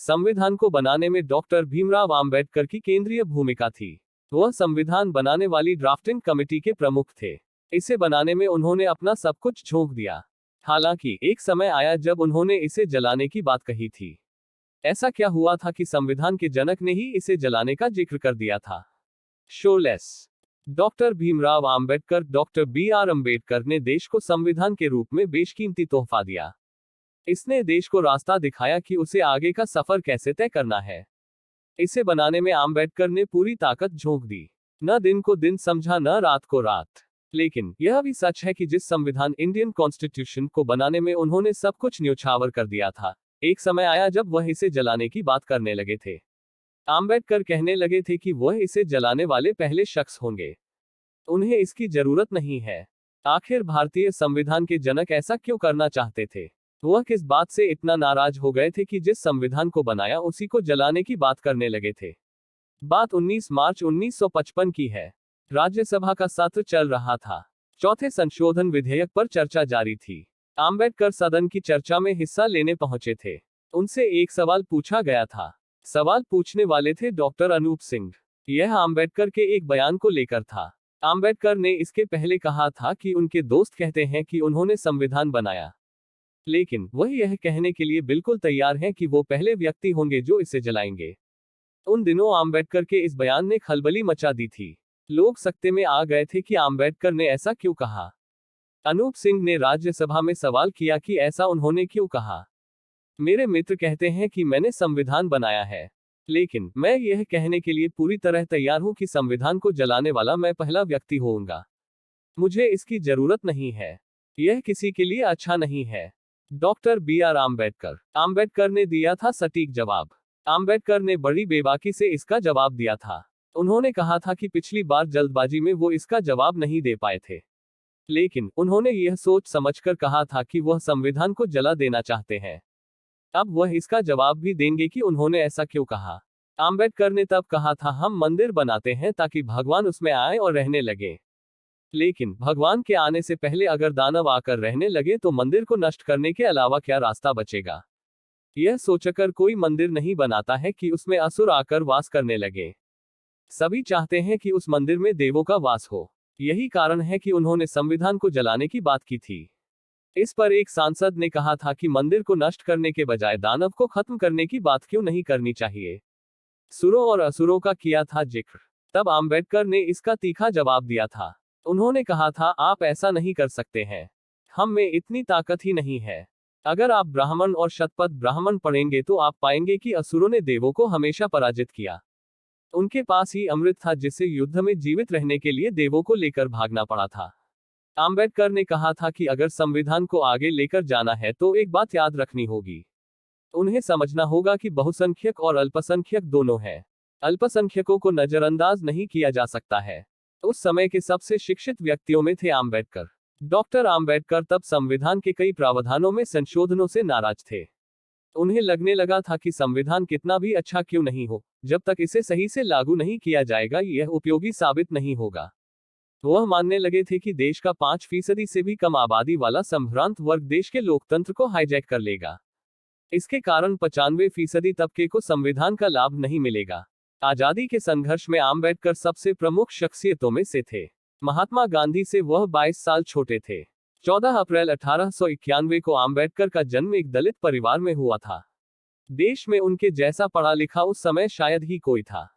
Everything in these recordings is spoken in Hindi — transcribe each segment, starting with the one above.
संविधान को बनाने में डॉक्टर भीमराव आम्बेडकर की केंद्रीय भूमिका थी। वह संविधान बनाने वाली ड्राफ्टिंग कमेटी के प्रमुख थे। इसे बनाने में उन्होंने अपना सब कुछ झोंक दिया। हालांकि एक समय आया जब उन्होंने इसे जलाने की बात कही थी। ऐसा क्या हुआ था कि संविधान के जनक ने ही इसे जलाने का जिक्र कर दिया था। शोलेस। Doctor Bhimrao Ambedkar doctor B R. Ambedkar ने देश को संविधान के रूप में बेशकीमती तोहफा दिया। इसने देश को रास्ता दिखाया कि उसे आगे का सफर कैसे तय करना है। इसे बनाने में आम्बेडकर ने पूरी ताकत झोंक दी। न दिन को दिन समझा, न रात को रात। लेकिन यह भी सच है कि जिस संविधान इंडियन कॉन्स्टिट्यूशन को बनाने में उन्होंने सब कुछ न्योछावर कर दिया था, एक समय आया जब वह इसे जलाने की बात करने लगे थे। आम्बेडकर कहने लगे थे कि वह इसे जलाने वाले पहले शख्स होंगे। उन्हें इसकी जरूरत नहीं है। आखिर भारतीय संविधान के जनक ऐसा क्यों करना चाहते थे? वह किस बात से इतना नाराज हो गए थे कि जिस संविधान को बनाया उसी को जलाने की बात करने लगे थे? बात 19 मार्च 1955 की है। राज्यसभा का सत्र चल रहा था। चौथे संशोधन विधेयक पर चर्चा जारी थी। आम्बेडकर सदन की चर्चा में हिस्सा लेने पहुंचे थे। उनसे एक सवाल पूछा गया था। सवाल पूछने वाले थे डॉक्टर अनूप सिंह। यह आम्बेडकर के एक बयान को लेकर था। आम्बेडकर ने इसके पहले कहा था कि उनके दोस्त कहते हैं कि उन्होंने संविधान बनाया, लेकिन वह यह कहने के लिए बिल्कुल तैयार हैं कि वो पहले व्यक्ति होंगे जो इसे जलाएंगे। उन दिनों आम्बेडकर के इस बयान ने खलबली मचा दी थी। लोग सकते में आ गए थे कि आम्बेडकर ने ऐसा क्यों कहा। अनूप सिंह ने राज्यसभा में सवाल किया कि ऐसा उन्होंने क्यों कहा। मेरे मित्र कहते हैं कि मैंने संविधान बनाया है, लेकिन मैं यह कहने के लिए पूरी तरह तैयार हूं कि संविधान को जलाने वाला मैं पहला व्यक्ति होऊंगा। मुझे इसकी जरूरत नहीं है। यह किसी के लिए अच्छा नहीं है। Doctor B R. आम्बेडकर। आम्बेडकर ने दिया था सटीक जवाब। आम्बेडकर ने बड़ी बेबाकी से इसका जवाब दिया था। उन्होंने कहा था कि पिछली बार जल्दबाजी में वो इसका जवाब नहीं दे पाए थे, लेकिन उन्होंने यह सोच समझकर कहा था कि वह संविधान को जला देना चाहते हैं। अब वह इसका जवाब भी देंगे कि उन्होंने ऐसा क्यों कहा। आम्बेडकर ने तब कहा था, हम मंदिर बनाते हैं ताकि भगवान उसमें आए और रहने लगे, लेकिन भगवान के आने से पहले अगर दानव आकर रहने लगे तो मंदिर को नष्ट करने के अलावा क्या रास्ता बचेगा। यह सोचकर कोई मंदिर नहीं बनाता है कि उसमें असुर आकर वास करने लगे। सभी चाहते हैं कि उस मंदिर में देवों का वास हो। यही कारण है कि उन्होंने संविधान को जलाने की बात की थी। इस पर एक सांसद ने कहा था कि मंदिर को नष्ट करने के बजाय दानव को खत्म करने की बात क्यों नहीं करनी चाहिए। सुरों और असुरों का किया था जिक्र। तब आम्बेडकर ने इसका तीखा जवाब दिया था। उन्होंने कहा था, आप ऐसा नहीं कर सकते हैं। हम में इतनी ताकत ही नहीं है। अगर आप ब्राह्मण और शतपथ ब्राह्मण पढ़ेंगे तो आप पाएंगे कि असुरों ने देवों को हमेशा पराजित किया। उनके पास ही अमृत था जिससे युद्ध में जीवित रहने के लिए देवों को लेकर भागना पड़ा था। आम्बेडकर ने कहा था कि अगर संविधान को आगे लेकर जाना है तो एक बात याद रखनी होगी। उन्हें समझना होगा कि बहुसंख्यक और अल्पसंख्यक दोनों हैं। अल्पसंख्यकों को नजरअंदाज नहीं किया जा सकता है। उस समय के सबसे शिक्षित व्यक्तियों में थे आम्बेडकर। डॉक्टर आम्बेडकर तब संविधान के कई प्रावधानों में संशोधनों से नाराज थे। उन्हें लगने लगा था कि संविधान कितना भी अच्छा क्यों नहीं हो, जब तक इसे सही से लागू नहीं किया जाएगा यह उपयोगी साबित नहीं होगा। वह मानने लगे थे कि देश का 5% से भी कम आबादी वाला संभ्रांत वर्ग देश के लोकतंत्र को हाईजैक कर लेगा। इसके कारण 95% तबके को संविधान का लाभ नहीं मिलेगा। आजादी के संघर्ष में आम्बेडकर सबसे प्रमुख शख्सियतों में से थे। महात्मा गांधी से वह 22 साल छोटे थे। 14 अप्रैल 1891 को आम्बेडकर का जन्म एक दलित परिवार में हुआ था। देश में उनके जैसा पढ़ा लिखा उस समय शायद ही कोई था।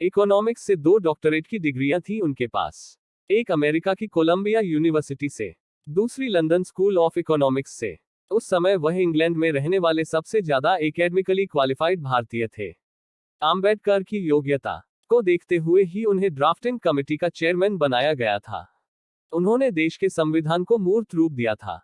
इकोनॉमिक्स से 2 डॉक्टरेट की डिग्रियां थी उनके पास। एक अमेरिका की कोलंबिया यूनिवर्सिटी से, दूसरी लंदन स्कूल ऑफ इकोनॉमिक्स से। उस समय वह इंग्लैंड में रहने वाले सबसे ज्यादा एकेडमिकली क्वालिफाइड भारतीय थे। आम्बेडकर की योग्यता को देखते हुए ही उन्हें ड्राफ्टिंग कमेटी का चेयरमैन बनाया गया था। उन्होंने देश के संविधान को मूर्त रूप दिया था।